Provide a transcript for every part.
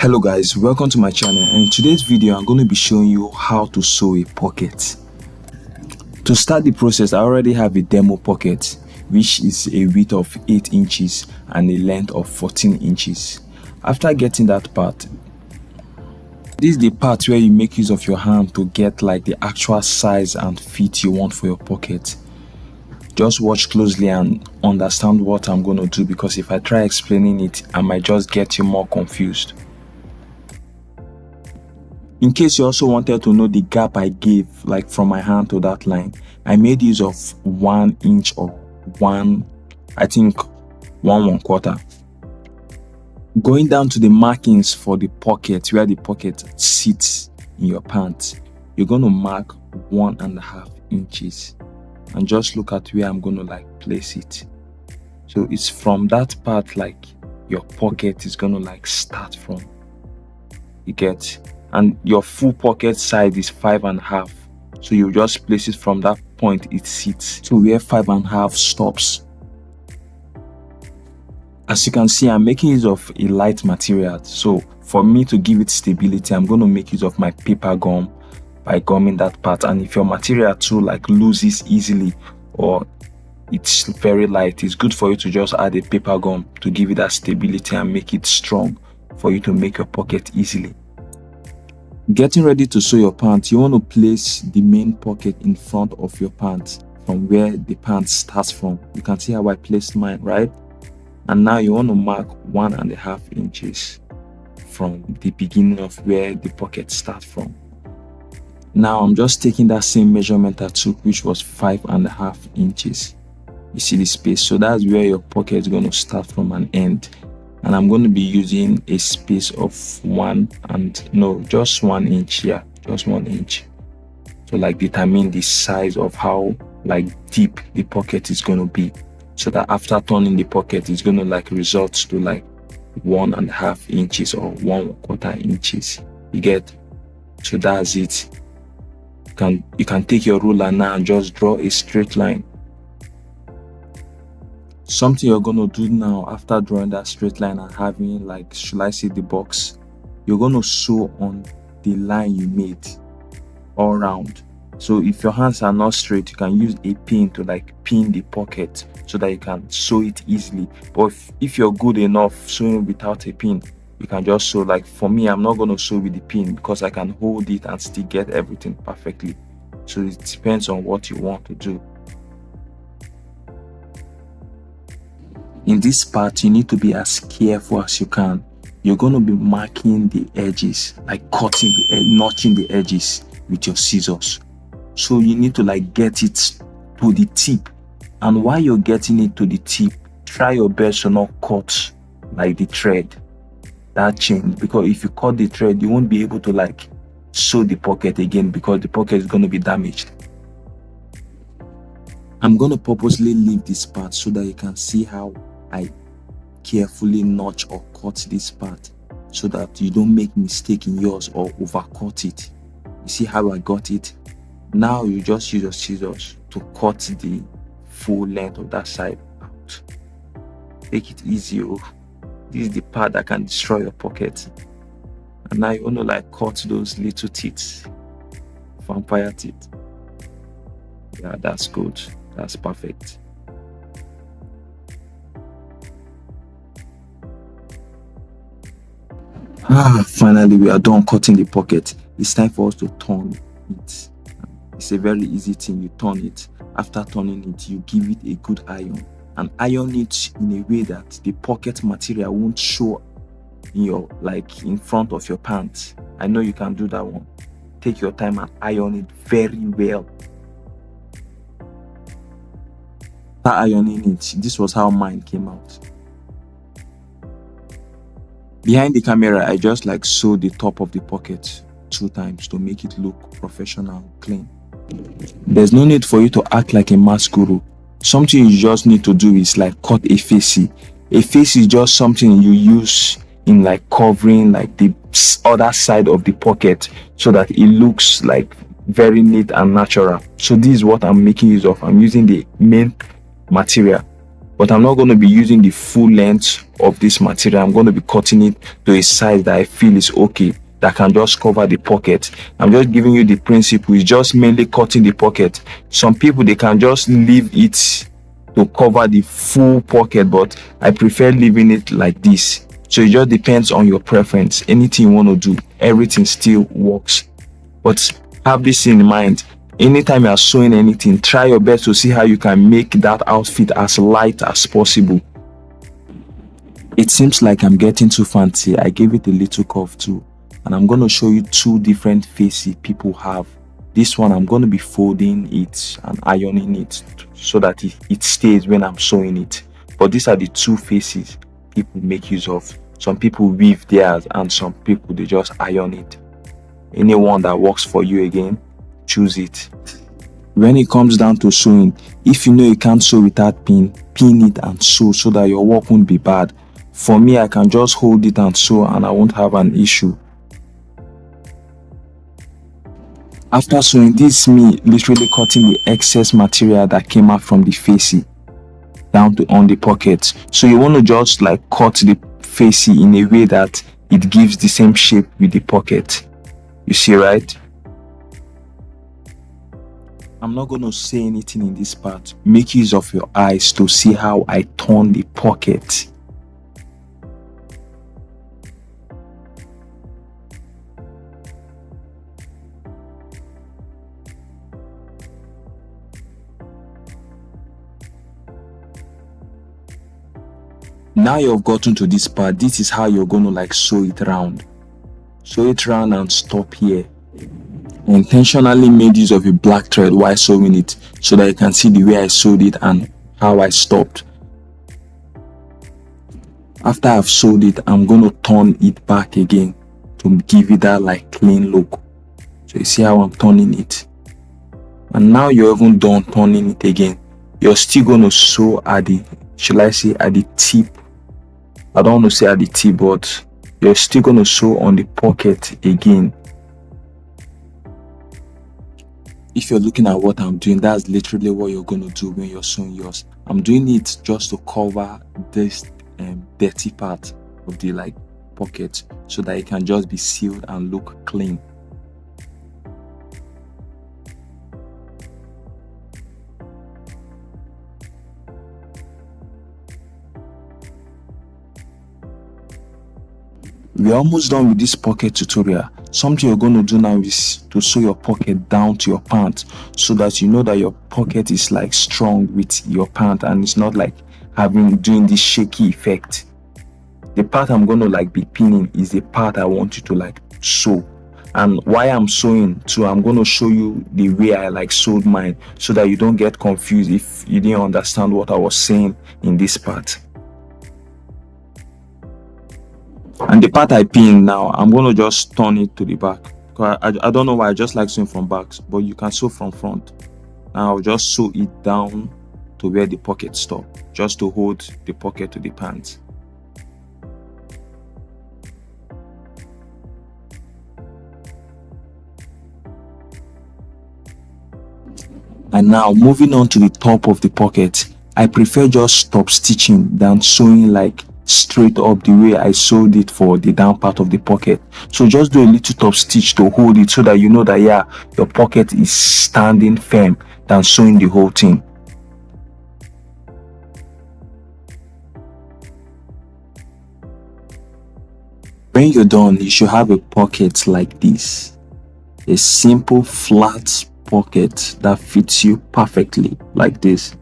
Hello guys, welcome to my channel, and in today's video I'm going to be showing you how to sew a pocket. To start the process, I already have a demo pocket which is a width of 8 inches and a length of 14 inches. After getting that part, this is the part where you make use of your hand to get like the actual size and fit you want for your pocket. Just watch closely and understand what I'm going to do, because if I try explaining it, I might just get you more confused. In case you also wanted to know the gap I gave, like from my hand to that line, I made use of 1 inch or 1/4. Going down to the markings for the pocket, where the pocket sits in your pants, you're going to mark 1.5 inches. And just look at where I'm going to like place it. So it's from that part like your pocket is going to like start from. You get? And your full pocket side is 5.5. So you just place it from that point it sits to where 5.5 stops. As you can see, I'm making use of a light material. So for me to give it stability, I'm going to make use of my paper gum by gumming that part. And if your material too like loses easily or it's very light, it's good for you to just add a paper gum to give it that stability and make it strong for you to make your pocket easily. Getting ready to sew your pants, you want to place the main pocket in front of your pants from where the pants starts from. You can see how I placed mine, right? And now you want to mark 1.5 inches from the beginning of where the pocket starts from. Now I'm just taking that same measurement I took, which was 5.5 inches. You see the space? So that's where your pocket is going to start from and end. And I'm going to be using a space of just 1 inch here, just 1 inch, to like determine the size of how like deep the pocket is going to be, so that after turning the pocket it's going to like result to like 1.5 inches or 1/4 inches. You get? So that's it. You can take your ruler now and just draw a straight line. Something you're going to do now after drawing that straight line and having like, should I say, the box, you're going to sew on the line you made all round. So if your hands are not straight, you can use a pin to like pin the pocket so that you can sew it easily. But if you're good enough sewing without a pin, you can just sew. Like for me, I'm not going to sew with the pin because I can hold it and still get everything perfectly. So it depends on what you want to do. In this part, you need to be as careful as you can. You're going to be marking the edges, like cutting notching the edges with your scissors. So you need to like get it to the tip. And while you're getting it to the tip, try your best to not cut like the thread, that chain, because if you cut the thread, you won't be able to like sew the pocket again, because the pocket is going to be damaged. I'm going to purposely leave this part so that you can see how I carefully notch or cut this part, so that you don't make mistake in yours or overcut it. You see how I got it? Now you just use your scissors to cut the full length of that side out. Take it easy. This is the part that can destroy your pocket. And now you want to like cut those little teeth, vampire teeth. Yeah, that's good. That's perfect. Finally we are done cutting the pocket. It's time for us to turn it. It's a very easy thing. You turn it. After turning it, you give it a good iron, and iron it in a way that the pocket material won't show in your like in front of your pants. I know you can do that one. Take your time and iron it very well. After ironing it, this was how mine came out. Behind the camera, I just like sew the top of the pocket 2 times to make it look professional, clean. There's no need for you to act like a mask guru. Something you just need to do is like cut a facey. A face is just something you use in like covering like the other side of the pocket so that it looks like very neat and natural. So this is what I'm making use of. I'm using the main material. but I'm not going to be using the full length of this material. I'm going to be cutting it to a size that I feel is okay, that can just cover the pocket. I'm just giving you the principle. It's just mainly cutting the pocket. Some people, they can just leave it to cover the full pocket, but I prefer leaving it like this. So it just depends on your preference. Anything you want to do, everything still works. But have this in mind. Anytime you are sewing anything, try your best to see how you can make that outfit as light as possible. It seems like I'm getting too fancy. I gave it a little curve too. And I'm going to show you two different faces people have. This one, I'm going to be folding it and ironing it so that it stays when I'm sewing it. But these are the two faces people make use of. Some people weave theirs and some people, they just iron it. Anyone that works for you, again, choose it. When it comes down to sewing, if you know you can't sew without pin it and sew so that your work won't be bad. For me, I can just hold it and sew and I won't have an issue. After sewing, this is me literally cutting the excess material that came out from the facey down to on the pocket. So you want to just like cut the facey in a way that it gives the same shape with the pocket. You see, right? I'm not going to say anything in this part. Make use of your eyes to see how I turn the pocket. Now you've gotten to this part, this is how you're going to like sew it round. Sew it round and stop here. I intentionally made use of a black thread while sewing it so that you can see the way I sewed it and how I stopped. After I've sewed it, I'm going to turn it back again to give it that like clean look. So you see how I'm turning it. And now you're even done turning it again. You're still going to sew at the, should I say, at the tip. I don't want to say at the tip, but you're still going to sew on the pocket again. If you're looking at what I'm doing, that's literally what you're going to do when you're sewing yours. I'm doing it just to cover this dirty part of the like pocket so that it can just be sealed and look clean. We're almost done with this pocket tutorial. Something you're going to do now is to sew your pocket down to your pant so that you know that your pocket is like strong with your pant and it's not like doing this shaky effect. The part I'm going to like be pinning is the part I want you to like sew. And while I'm sewing too, I'm going to show you the way I like sewed mine so that you don't get confused if you didn't understand what I was saying in this part. And the part I pin now, I'm going to just turn it to the back. I don't know why I just like sewing from back, but you can sew from front. Now I'll just sew it down to where the pocket stops, just to hold the pocket to the pants. And now moving on to the top of the pocket, I prefer just stop stitching than sewing like straight up the way I sewed it for the down part of the pocket. So just do a little top stitch to hold it so that you know that yeah, your pocket is standing firm than sewing the whole thing. When you're done, you should have a pocket like this. A simple flat pocket that fits you perfectly like this.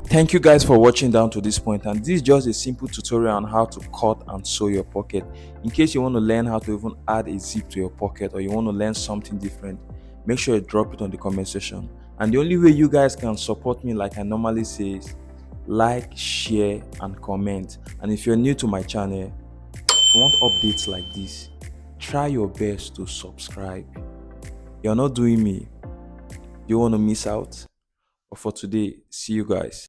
Thank you guys for watching down to this point, and this is just a simple tutorial on how to cut and sew your pocket. In case you want to learn how to even add a zip to your pocket or you want to learn something different, make sure you drop it on the comment section. And the only way you guys can support me, like I normally say, is like, share and comment. And if you're new to my channel, if you want updates like this, try your best to subscribe. You're not doing me, you want to miss out. But for today, see you guys.